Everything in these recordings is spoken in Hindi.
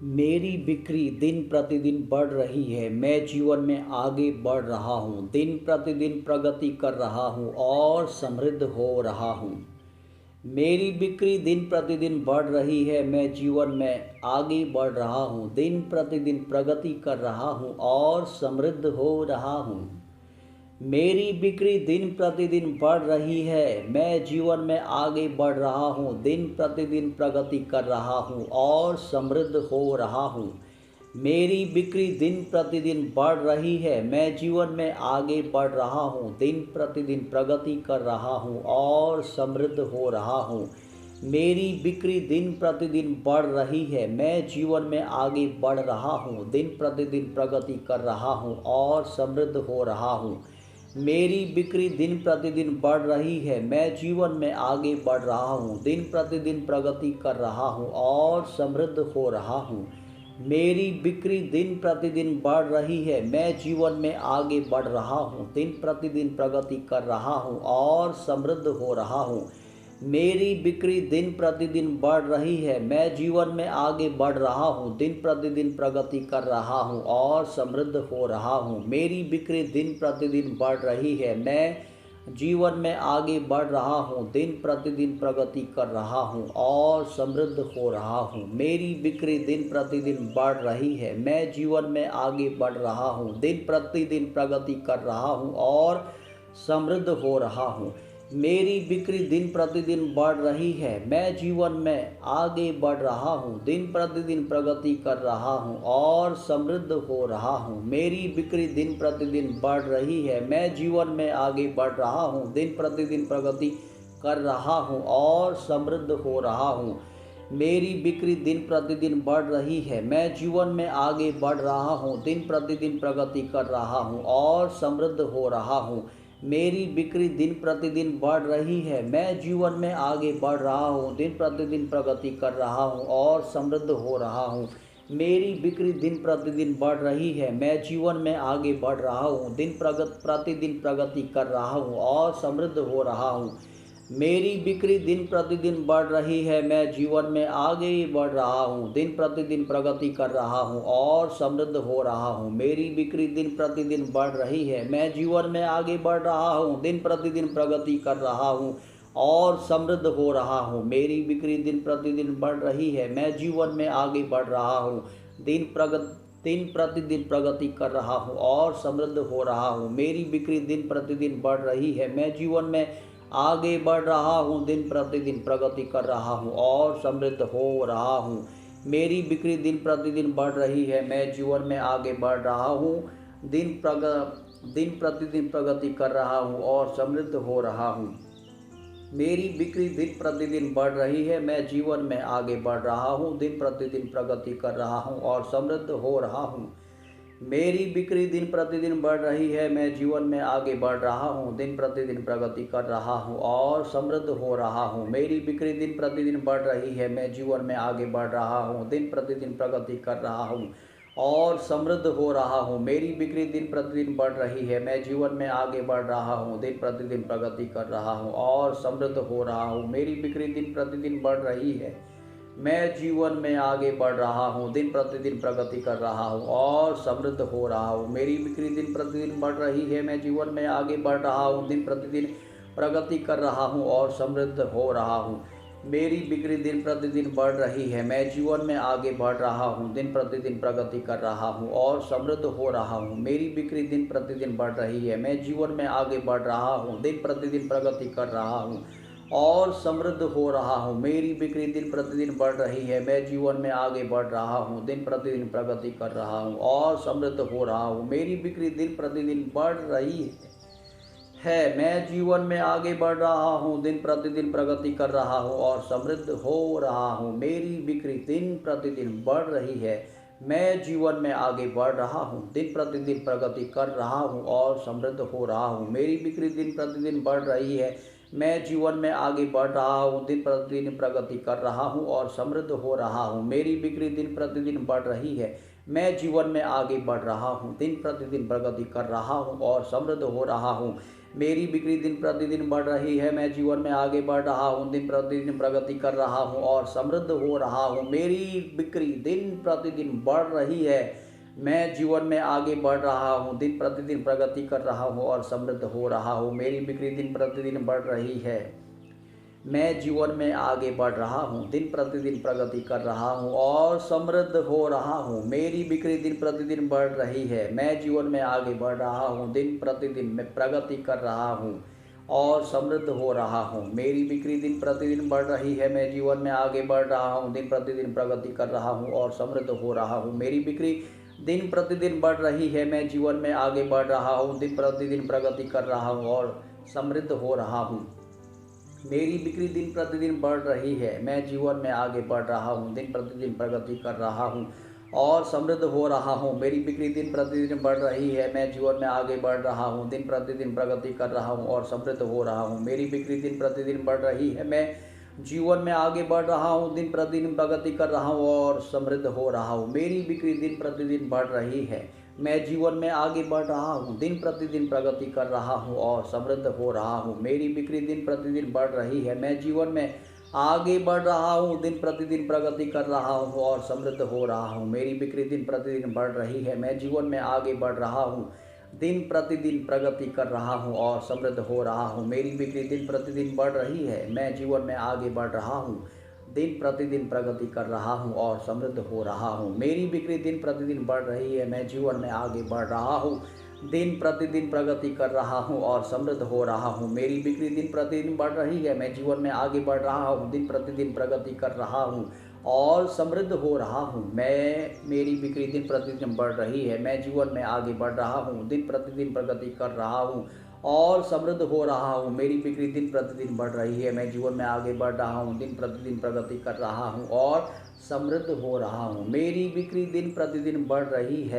मेरी बिक्री दिन प्रतिदिन बढ़ रही है। मैं जीवन में आगे बढ़ रहा हूँ, दिन प्रतिदिन प्रगति कर रहा हूँ और समृद्ध हो रहा हूँ। मेरी बिक्री दिन प्रतिदिन बढ़ रही है। मैं जीवन में आगे बढ़ रहा हूँ, दिन प्रतिदिन प्रगति कर रहा हूँ और समृद्ध हो रहा हूँ। मेरी बिक्री दिन प्रतिदिन बढ़ रही है। मैं जीवन में आगे बढ़ रहा हूँ, दिन प्रतिदिन प्रगति कर रहा हूँ और समृद्ध हो रहा हूँ। मेरी बिक्री दिन प्रतिदिन बढ़ रही है। मैं जीवन में आगे बढ़ रहा हूँ, दिन प्रतिदिन प्रगति कर रहा हूँ और समृद्ध हो रहा हूँ। मेरी बिक्री दिन प्रतिदिन बढ़ रही है। मैं जीवन में आगे बढ़ रहा हूँ, दिन प्रतिदिन प्रगति कर रहा हूँ और समृद्ध हो रहा हूँ। मेरी बिक्री दिन प्रतिदिन बढ़ रही है। मैं जीवन में आगे बढ़ रहा हूँ, दिन प्रतिदिन प्रगति कर रहा हूँ और समृद्ध हो रहा हूँ। मेरी बिक्री दिन प्रतिदिन बढ़ रही है। मैं जीवन में आगे बढ़ रहा हूँ, दिन प्रतिदिन प्रगति कर रहा हूँ और समृद्ध हो रहा हूँ। मेरी बिक्री दिन प्रतिदिन बढ़ रही है। मैं जीवन में आगे बढ़ रहा हूँ, दिन प्रतिदिन प्रगति कर रहा हूँ और समृद्ध हो रहा हूँ। मेरी बिक्री दिन प्रतिदिन बढ़ रही है। मैं जीवन में आगे बढ़ रहा हूँ, दिन प्रतिदिन प्रगति कर रहा हूँ और समृद्ध हो रहा हूँ। मेरी बिक्री दिन प्रतिदिन बढ़ रही है। मैं जीवन में आगे बढ़ रहा हूँ, दिन प्रतिदिन प्रगति कर रहा हूँ और समृद्ध हो रहा हूँ। मेरी बिक्री दिन प्रतिदिन बढ़ रही है। मैं जीवन में आगे बढ़ रहा हूँ, दिन प्रतिदिन प्रगति कर रहा हूँ और समृद्ध हो रहा हूँ। मेरी बिक्री दिन प्रतिदिन बढ़ रही है। मैं जीवन में आगे बढ़ रहा हूँ, दिन प्रतिदिन प्रगति कर रहा हूँ और समृद्ध हो रहा हूँ। मेरी बिक्री दिन प्रतिदिन बढ़ रही है। मैं जीवन में आगे बढ़ रहा हूँ, दिन प्रतिदिन प्रगति कर रहा हूँ और समृद्ध हो रहा हूँ। मेरी बिक्री दिन प्रतिदिन बढ़ रही है। मैं जीवन में आगे बढ़ रहा हूँ, दिन प्रतिदिन प्रगति कर रहा हूँ और समृद्ध हो रहा हूँ। मेरी बिक्री दिन प्रतिदिन बढ़ रही है। मैं जीवन में आगे बढ़ रहा हूँ, दिन प्रतिदिन प्रगति कर रहा हूँ और समृद्ध हो रहा हूँ। मेरी बिक्री दिन प्रतिदिन बढ़ रही है। मैं जीवन में आगे बढ़ रहा हूँ, दिन प्रतिदिन प्रगति कर रहा हूँ और समृद्ध हो रहा हूँ। मेरी बिक्री दिन प्रतिदिन बढ़ रही है। मैं जीवन में आगे बढ़ रहा हूँ, दिन प्रतिदिन प्रगति कर रहा हूँ और समृद्ध हो रहा हूँ। मेरी बिक्री दिन प्रतिदिन बढ़ रही है। मैं जीवन में आगे बढ़ रहा हूँ, दिन प्रतिदिन प्रगति कर रहा हूँ और समृद्ध हो रहा हूँ। मेरी बिक्री दिन प्रतिदिन बढ़ रही है। मैं जीवन में आगे बढ़ रहा हूँ, दिन प्रतिदिन प्रगति कर रहा हूँ और समृद्ध हो रहा हूँ। मेरी बिक्री दिन प्रतिदिन बढ़ रही है। मैं जीवन में आगे बढ़ रहा हूँ, दिन प्रतिदिन प्रगति कर रहा हूँ और समृद्ध हो रहा हूँ। मेरी बिक्री दिन प्रतिदिन बढ़ रही है। मैं जीवन में आगे बढ़ रहा हूँ, दिन प्रतिदिन प्रगति कर रहा हूँ और समृद्ध हो रहा हूँ। मेरी बिक्री दिन प्रतिदिन बढ़ रही है। मैं जीवन में आगे बढ़ रहा हूँ, दिन प्रतिदिन प्रगति कर रहा हूँ और समृद्ध हो रहा हूँ। मेरी बिक्री दिन प्रतिदिन बढ़ रही है। मैं जीवन में आगे बढ़ रहा हूँ, दिन प्रतिदिन प्रगति कर रहा हूँ और समृद्ध हो रहा हूँ। मेरी बिक्री दिन प्रतिदिन बढ़ रही है। मैं जीवन में आगे बढ़ रहा हूँ, दिन प्रतिदिन प्रगति कर रहा हूँ और समृद्ध हो रहा हूँ। मेरी बिक्री दिन प्रतिदिन बढ़ रही है। मैं जीवन में आगे बढ़ रहा हूँ, दिन प्रतिदिन प्रगति कर रहा हूँ और समृद्ध हो रहा हूँ। मेरी बिक्री दिन प्रतिदिन बढ़ रही है। मैं जीवन में आगे बढ़ रहा हूँ, दिन प्रतिदिन प्रगति कर रहा हूँ और समृद्ध हो रहा हूँ। मेरी बिक्री दिन प्रतिदिन बढ़ रही है। मैं जीवन में आगे बढ़ रहा हूँ, दिन प्रतिदिन प्रगति कर रहा हूँ और समृद्ध हो रहा हूँ। मेरी बिक्री दिन प्रतिदिन बढ़ रही है। मैं जीवन में आगे बढ़ रहा हूँ, दिन प्रतिदिन प्रगति कर रहा हूँ और समृद्ध हो रहा हूँ। मेरी बिक्री दिन प्रतिदिन बढ़ रही है। मैं जीवन में आगे बढ़ रहा हूँ, दिन प्रतिदिन प्रगति कर रहा हूँ और समृद्ध हो रहा हूँ। मेरी बिक्री दिन प्रतिदिन बढ़ रही है। मैं जीवन में आगे बढ़ रहा हूँ, दिन प्रतिदिन प्रगति कर रहा हूँ और समृद्ध हो रहा हूँ। मेरी बिक्री दिन प्रतिदिन बढ़ रही है। मैं जीवन में आगे बढ़ रहा हूँ, दिन प्रतिदिन प्रगति कर रहा हूँ और समृद्ध हो रहा हूँ। मेरी बिक्री दिन प्रतिदिन बढ़ रही है। मैं जीवन में आगे बढ़ रहा हूँ, दिन प्रतिदिन प्रगति कर रहा हूँ और समृद्ध हो रहा हूँ। मेरी बिक्री दिन प्रतिदिन बढ़ रही है। मैं जीवन में आगे बढ़ रहा हूँ, दिन प्रतिदिन प्रगति कर रहा हूँ और समृद्ध हो रहा हूँ। मेरी बिक्री दिन प्रतिदिन बढ़ रही है, मैं जीवन में आगे बढ़ रहा हूँ, दिन प्रतिदिन प्रगति कर रहा हूँ और समृद्ध हो रहा हूँ। मेरी बिक्री दिन प्रतिदिन बढ़ रही है, मैं जीवन में आगे बढ़ रहा हूँ, दिन प्रतिदिन प्रगति कर रहा हूँ और समृद्ध हो रहा हूँ। मेरी बिक्री दिन प्रतिदिन बढ़ रही है, मैं जीवन में आगे बढ़ रहा हूँ, दिन प्रतिदिन प्रगति कर रहा हूँ और समृद्ध हो रहा हूँ। मेरी बिक्री दिन प्रतिदिन बढ़ रही है, मैं जीवन में आगे बढ़ रहा हूँ, दिन प्रतिदिन मैं प्रगति कर रहा हूँ और समृद्ध हो रहा हूँ। मेरी बिक्री दिन प्रतिदिन बढ़ रही है, मैं जीवन में आगे बढ़ रहा हूँ, दिन प्रतिदिन प्रगति कर रहा हूँ और समृद्ध हो रहा हूँ। मेरी बिक्री दिन प्रतिदिन बढ़ रही है, मैं जीवन में आगे बढ़ रहा हूँ, दिन प्रतिदिन प्रगति कर रहा हूँ और समृद्ध हो रहा हूँ। मेरी बिक्री दिन प्रतिदिन बढ़ रही है, मैं जीवन में आगे बढ़ रहा हूँ, दिन प्रतिदिन प्रगति कर रहा हूँ और समृद्ध हो रहा हूँ। मेरी बिक्री दिन प्रतिदिन बढ़ रही है, मैं जीवन में आगे बढ़ रहा हूँ, दिन प्रतिदिन प्रगति कर रहा हूँ और समृद्ध हो रहा हूँ। मेरी बिक्री दिन प्रतिदिन बढ़ रही है, मैं जीवन में आगे बढ़ रहा हूँ, दिन प्रतिदिन प्रगति कर रहा हूँ और समृद्ध हो रहा हूँ। मेरी बिक्री दिन प्रतिदिन बढ़ रही है, मैं जीवन में आगे बढ़ रहा हूँ, दिन प्रतिदिन प्रगति कर रहा हूँ और समृद्ध हो रहा हूँ। मेरी बिक्री दिन प्रतिदिन बढ़ रही है, मैं जीवन में आगे बढ़ रहा हूँ, दिन प्रतिदिन प्रगति कर रहा हूँ और समृद्ध हो रहा हूँ। मेरी बिक्री दिन प्रतिदिन बढ़ रही है, मैं जीवन में आगे बढ़ रहा हूँ, दिन प्रतिदिन प्रगति कर रहा हूँ और समृद्ध हो रहा हूँ। मेरी बिक्री दिन प्रतिदिन बढ़ रही है, मैं जीवन में आगे बढ़ रहा हूँ, दिन प्रतिदिन प्रगति कर रहा हूँ और समृद्ध हो रहा हूँ। मेरी बिक्री दिन प्रतिदिन बढ़ रही है, मैं जीवन में आगे बढ़ रहा हूँ, दिन प्रतिदिन प्रगति कर रहा हूँ और समृद्ध हो रहा हूँ। मेरी बिक्री दिन प्रतिदिन बढ़ रही है, मैं जीवन में आगे बढ़ रहा हूँ, दिन प्रतिदिन प्रगति कर रहा हूँ और समृद्ध हो रहा हूँ। मेरी बिक्री दिन प्रतिदिन बढ़ रही है, मैं जीवन में आगे बढ़ रहा हूँ, दिन प्रतिदिन प्रगति कर रहा हूँ और समृद्ध हो रहा हूँ। मेरी बिक्री दिन प्रतिदिन बढ़ रही है, मैं जीवन में आगे बढ़ रहा हूँ, दिन प्रतिदिन प्रगति कर रहा हूँ और समृद्ध हो रहा हूँ। मेरी बिक्री दिन प्रतिदिन बढ़ रही है,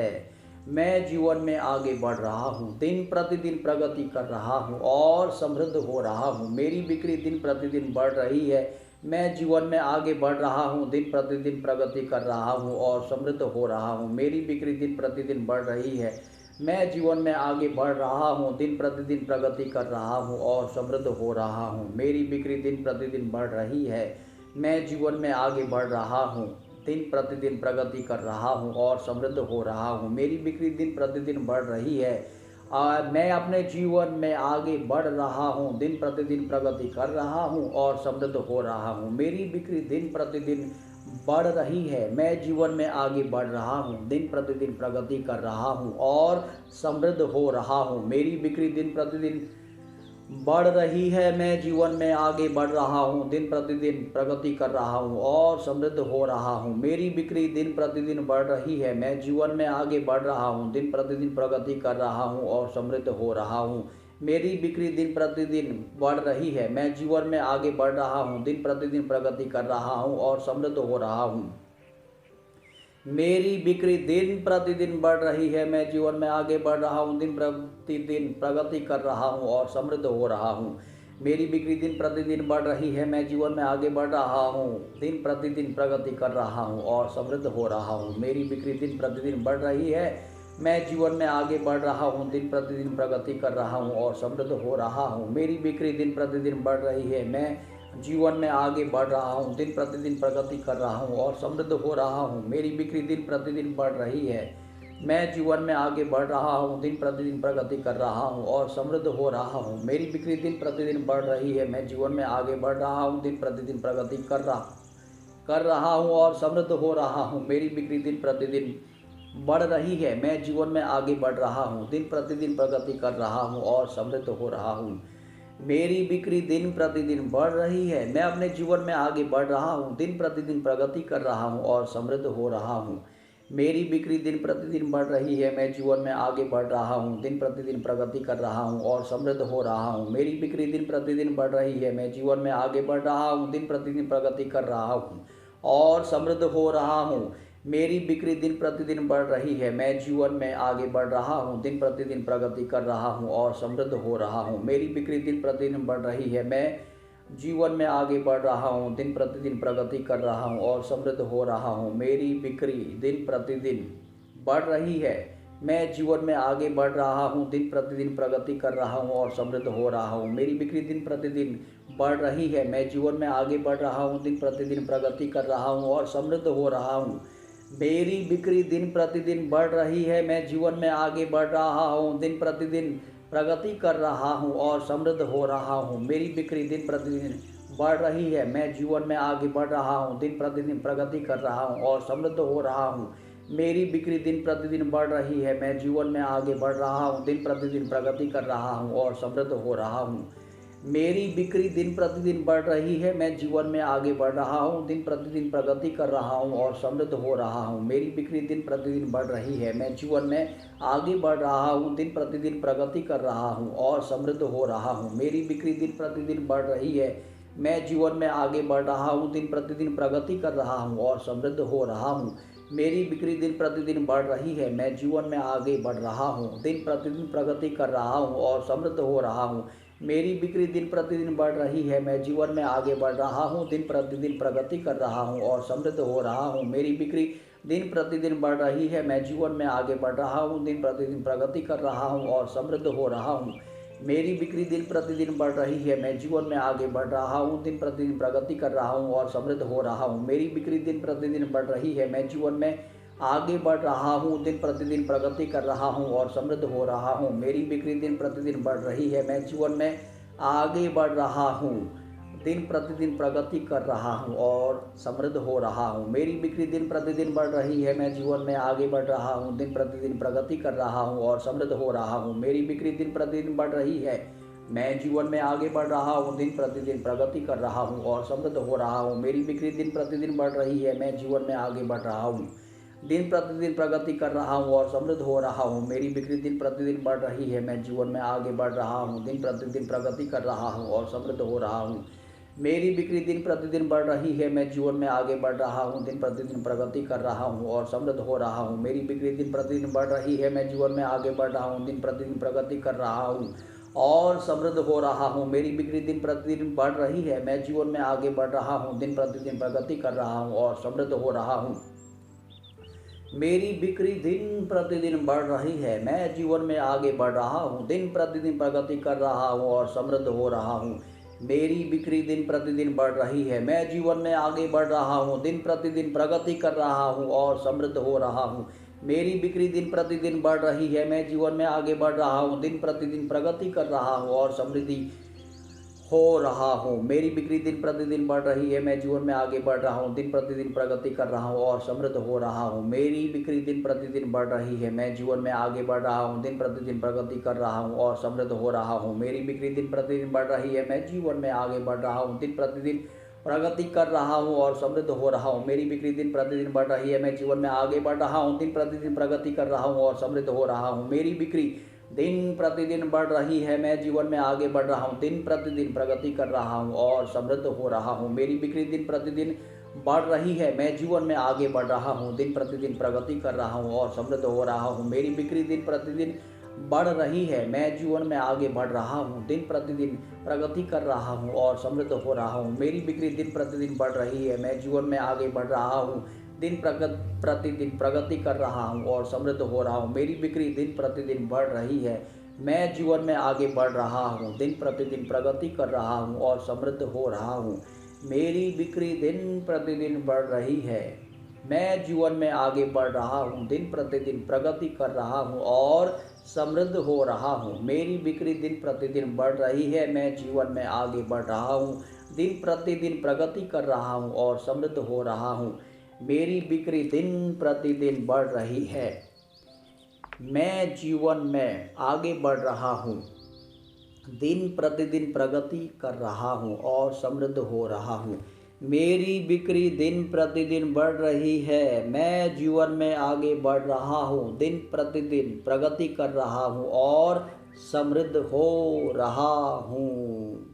मैं जीवन में आगे बढ़ रहा हूँ, दिन प्रतिदिन प्रगति कर रहा हूँ और समृद्ध हो रहा हूँ। मेरी बिक्री दिन प्रतिदिन बढ़ रही है, मैं जीवन में आगे बढ़ रहा हूँ, दिन प्रतिदिन प्रगति कर रहा हूँ और समृद्ध हो रहा हूँ। मेरी बिक्री दिन प्रतिदिन बढ़ रही है, मैं जीवन में आगे बढ़ रहा हूँ, दिन प्रतिदिन प्रगति कर रहा हूँ और समृद्ध हो रहा हूँ। मेरी बिक्री दिन प्रतिदिन बढ़ रही है, मैं जीवन में आगे बढ़ रहा हूँ, दिन प्रतिदिन प्रगति कर रहा हूँ और समृद्ध हो रहा हूँ। मेरी बिक्री दिन प्रतिदिन बढ़ रही है, मैं अपने जीवन में आगे बढ़ रहा हूँ, दिन प्रतिदिन प्रगति कर रहा हूँ और समृद्ध हो रहा हूँ। मेरी बिक्री दिन प्रतिदिन बढ़ रही है, मैं जीवन में आगे बढ़ रहा हूँ, दिन प्रतिदिन प्रगति कर रहा हूँ और समृद्ध हो रहा हूँ। मेरी बिक्री दिन प्रतिदिन बढ़ रही है, मैं जीवन में आगे बढ़ रहा हूँ, दिन प्रतिदिन प्रगति कर रहा हूँ और समृद्ध हो रहा हूँ। मेरी बिक्री दिन प्रतिदिन बढ़ रही है, मैं जीवन में आगे बढ़ रहा हूँ, दिन प्रतिदिन प्रगति कर रहा हूँ और समृद्ध हो रहा हूँ। मेरी बिक्री दिन प्रतिदिन बढ़ रही है, मैं जीवन में आगे बढ़ रहा हूँ, दिन प्रतिदिन प्रगति कर रहा हूँ और समृद्ध हो रहा हूँ। मेरी बिक्री दिन प्रतिदिन बढ़ रही है, मैं जीवन में आगे बढ़ रहा हूँ, दिन प्रतिदिन प्रगति कर रहा हूँ और समृद्ध हो रहा हूँ। मेरी बिक्री दिन प्रतिदिन बढ़ रही है, मैं जीवन में आगे बढ़ रहा हूँ, दिन प्रतिदिन प्रगति कर रहा हूँ और समृद्ध हो रहा हूँ। मेरी बिक्री दिन प्रतिदिन बढ़ रही है, मैं जीवन में आगे बढ़ रहा हूँ, दिन प्रतिदिन प्रगति कर रहा हूँ और समृद्ध हो रहा हूँ। मेरी बिक्री दिन प्रतिदिन बढ़ रही है, मैं जीवन में आगे बढ़ रहा हूँ, दिन प्रतिदिन प्रगति कर रहा हूँ और समृद्ध हो रहा हूँ। मेरी बिक्री दिन प्रतिदिन बढ़ रही है, मैं जीवन में आगे बढ़ रहा हूँ, दिन प्रतिदिन प्रगति कर रहा हूँ और समृद्ध हो रहा हूँ। मेरी बिक्री दिन प्रतिदिन बढ़ रही है, मैं जीवन में आगे बढ़ रहा हूँ, दिन प्रतिदिन प्रगति कर रहा हूँ और समृद्ध हो रहा हूँ। मेरी बिक्री दिन प्रतिदिन बढ़ रही है, मैं जीवन में आगे बढ़ रहा हूँ, दिन प्रतिदिन प्रगति कर रहा हूँ और समृद्ध हो रहा हूँ। मेरी बिक्री दिन प्रतिदिन बढ़ रही है, मैं अपने जीवन में आगे बढ़ रहा हूँ, दिन प्रतिदिन प्रगति कर रहा हूँ और समृद्ध हो रहा हूँ। मेरी बिक्री दिन प्रतिदिन बढ़ रही है, मैं जीवन में आगे बढ़ रहा हूँ, दिन प्रतिदिन प्रगति कर रहा हूँ और समृद्ध हो रहा हूँ। मेरी बिक्री दिन प्रतिदिन बढ़ रही है, मैं जीवन में आगे बढ़ रहा हूँ, दिन प्रतिदिन प्रगति कर रहा हूँ और समृद्ध हो रहा हूँ। मेरी बिक्री दिन प्रतिदिन बढ़ रही है, मैं जीवन में आगे बढ़ रहा हूँ, दिन प्रतिदिन प्रगति कर रहा हूँ और समृद्ध हो रहा हूँ। मेरी बिक्री दिन प्रतिदिन बढ़ रही है, मैं जीवन में आगे बढ़ रहा हूँ, दिन प्रतिदिन प्रगति कर रहा हूँ और समृद्ध हो रहा हूँ। मेरी बिक्री दिन प्रतिदिन बढ़ रही है, मैं जीवन में आगे बढ़ रहा हूँ, दिन प्रतिदिन प्रगति कर रहा हूँ और समृद्ध हो रहा हूँ। मेरी बिक्री दिन प्रतिदिन बढ़ रही है, मैं जीवन में आगे बढ़ रहा हूँ, दिन प्रतिदिन प्रगति कर रहा हूँ और समृद्ध हो रहा हूँ। मेरी बिक्री दिन प्रतिदिन बढ़ रही है, मैं जीवन में आगे बढ़ रहा हूँ, दिन प्रतिदिन प्रगति कर रहा हूँ और समृद्ध हो रहा हूँ। मेरी बिक्री दिन प्रतिदिन बढ़ रही है, मैं जीवन में आगे बढ़ रहा हूँ, दिन प्रतिदिन प्रगति कर रहा हूँ और समृद्ध हो रहा हूँ। मेरी बिक्री दिन प्रतिदिन बढ़ रही है, मैं जीवन में आगे बढ़ रहा हूँ, दिन प्रतिदिन प्रगति कर रहा हूँ और समृद्ध हो रहा हूँ। मेरी बिक्री दिन प्रतिदिन बढ़ रही है, मैं जीवन में आगे बढ़ रहा हूँ, दिन प्रतिदिन प्रगति कर रहा हूँ और समृद्ध हो रहा हूँ। मेरी बिक्री दिन प्रतिदिन बढ़ रही है, मैं जीवन में आगे बढ़ रहा हूँ, दिन प्रतिदिन प्रगति कर रहा हूँ और समृद्ध हो रहा हूँ। मेरी बिक्री दिन प्रतिदिन बढ़ रही है, मैं जीवन में आगे बढ़ रहा हूँ, दिन प्रतिदिन प्रगति कर रहा हूँ और समृद्ध हो रहा हूँ। मेरी बिक्री दिन प्रतिदिन बढ़ रही है, मैं जीवन में आगे बढ़ रहा हूँ, दिन प्रतिदिन प्रगति कर रहा हूँ और समृद्ध हो रहा हूँ। मेरी बिक्री दिन प्रतिदिन बढ़ रही है, मैं जीवन में आगे बढ़ रहा हूँ, दिन प्रतिदिन प्रगति कर रहा हूँ और समृद्ध हो रहा हूँ। मेरी बिक्री दिन प्रतिदिन बढ़ रही है, मैं जीवन में आगे बढ़ रहा हूँ, दिन प्रतिदिन प्रगति कर रहा हूँ और समृद्ध हो रहा हूँ। मेरी बिक्री दिन प्रतिदिन बढ़ रही है, मैं जीवन में आगे बढ़ रहा हूँ, दिन प्रतिदिन प्रगति कर रहा हूँ और समृद्ध हो रहा हूँ। मेरी बिक्री दिन प्रतिदिन बढ़ रही है, मैं जीवन में आगे बढ़ रहा हूँ, दिन प्रतिदिन प्रगति कर रहा हूँ और समृद्ध हो रहा हूँ। मेरी बिक्री दिन प्रतिदिन बढ़ रही है, मैं जीवन में आगे बढ़ रहा हूँ, दिन प्रतिदिन प्रगति कर रहा हूँ और समृद्ध हो रहा हूँ। मेरी बिक्री दिन प्रतिदिन बढ़ रही है, मैं जीवन में आगे बढ़ रहा हूँ, दिन प्रतिदिन प्रगति कर रहा हूँ और समृद्ध हो रहा हूँ। मेरी बिक्री दिन प्रतिदिन बढ़ रही है, मैं जीवन में आगे बढ़ रहा हूँ, दिन प्रतिदिन प्रगति कर रहा हूँ और समृद्ध हो रहा हूँ। मेरी बिक्री दिन प्रतिदिन बढ़ रही है, मैं जीवन में आगे बढ़ रहा हूँ, दिन प्रतिदिन प्रगति कर रहा हूँ और समृद्ध हो रहा हूँ। मेरी बिक्री दिन प्रतिदिन बढ़ रही है, मैं जीवन में आगे बढ़ रहा हूँ, दिन प्रतिदिन प्रगति कर रहा हूँ और समृद्ध हो रहा हूँ। मेरी बिक्री दिन प्रतिदिन बढ़ रही है, मैं जीवन में आगे बढ़ रहा हूँ, दिन प्रतिदिन प्रगति कर रहा हूँ और समृद्ध हो रहा हूँ। मेरी बिक्री दिन प्रतिदिन बढ़ रही है, मैं जीवन में आगे बढ़ रहा हूँ, दिन प्रतिदिन प्रगति कर रहा हूँ और समृद्ध हो रहा हूँ। मेरी बिक्री दिन प्रतिदिन बढ़ रही है, मैं जीवन में आगे बढ़ रहा हूँ, दिन प्रतिदिन प्रगति कर रहा हूँ और समृद्ध हो रहा हूँ। मेरी बिक्री दिन प्रतिदिन बढ़ रही है, मैं जीवन में आगे बढ़ रहा हूँ, दिन प्रतिदिन प्रगति कर रहा हूँ और समृद्ध हो रहा हूँ। मेरी बिक्री दिन प्रतिदिन बढ़ रही है, मैं जीवन में आगे बढ़ रहा हूँ, दिन प्रतिदिन प्रगति कर रहा हूँ और समृद्ध हो रहा हूँ। मेरी बिक्री दिन प्रतिदिन बढ़ रही है, मैं जीवन में आगे बढ़ रहा हूँ, दिन प्रतिदिन प्रगति कर रहा हूँ और समृद्धि हो रहा हूँ। मेरी बिक्री दिन प्रतिदिन बढ़ रही है, मैं जीवन में आगे बढ़ रहा हूँ, दिन प्रतिदिन प्रगति कर रहा हूँ और समृद्ध हो रहा हूँ। मेरी बिक्री दिन प्रतिदिन बढ़ रही है, मैं जीवन में आगे बढ़ रहा हूँ, दिन प्रतिदिन प्रगति कर रहा हूँ और समृद्ध हो रहा हूँ। मेरी बिक्री दिन प्रतिदिन बढ़ रही है, मैं जीवन में आगे बढ़ रहा हूँ, दिन प्रतिदिन प्रगति कर रहा हूँ और समृद्ध हो रहा हूँ। मेरी बिक्री दिन प्रतिदिन बढ़ रही है, मैं जीवन में आगे बढ़ रहा हूँ, दिन प्रतिदिन प्रगति कर रहा हूँ और समृद्ध हो रहा हूँ। मेरी बिक्री दिन प्रतिदिन बढ़ रही है, मैं जीवन में आगे बढ़ रहा हूँ, दिन प्रतिदिन प्रगति कर रहा हूँ और समृद्ध हो रहा हूँ। मेरी बिक्री दिन प्रतिदिन बढ़ रही है, मैं जीवन में आगे बढ़ रहा हूँ, दिन प्रतिदिन प्रगति कर रहा हूँ और समृद्ध हो रहा हूँ। मेरी बिक्री दिन प्रतिदिन बढ़ रही है, मैं जीवन में आगे बढ़ रहा हूँ, दिन प्रतिदिन प्रगति कर रहा हूँ और समृद्ध हो रहा हूँ। मेरी बिक्री दिन प्रतिदिन बढ़ रही है, मैं जीवन में आगे बढ़ रहा हूँ, दिन प्रतिदिन प्रगति कर रहा हूँ और समृद्ध हो रहा हूँ। मेरी बिक्री दिन प्रतिदिन बढ़ रही है, मैं जीवन में आगे बढ़ रहा हूँ, दिन प्रतिदिन प्रगति कर रहा हूँ और समृद्ध हो रहा हूँ। मेरी बिक्री दिन प्रतिदिन बढ़ रही है, मैं जीवन में आगे बढ़ रहा हूँ, दिन प्रतिदिन प्रगति कर रहा हूँ और समृद्ध हो रहा हूँ। मेरी बिक्री दिन प्रतिदिन बढ़ रही है, मैं जीवन में आगे बढ़ रहा हूँ, दिन प्रतिदिन प्रगति कर रहा हूँ और समृद्ध हो रहा हूँ। मेरी बिक्री दिन प्रतिदिन बढ़ रही है, मैं जीवन में आगे बढ़ रहा हूँ, दिन प्रतिदिन प्रगति कर रहा हूँ और समृद्ध हो रहा हूँ। मेरी बिक्री दिन प्रतिदिन बढ़ रही है, मैं जीवन में आगे बढ़ रहा हूँ, दिन प्रतिदिन प्रगति कर रहा हूँ और समृद्ध हो रहा हूँ।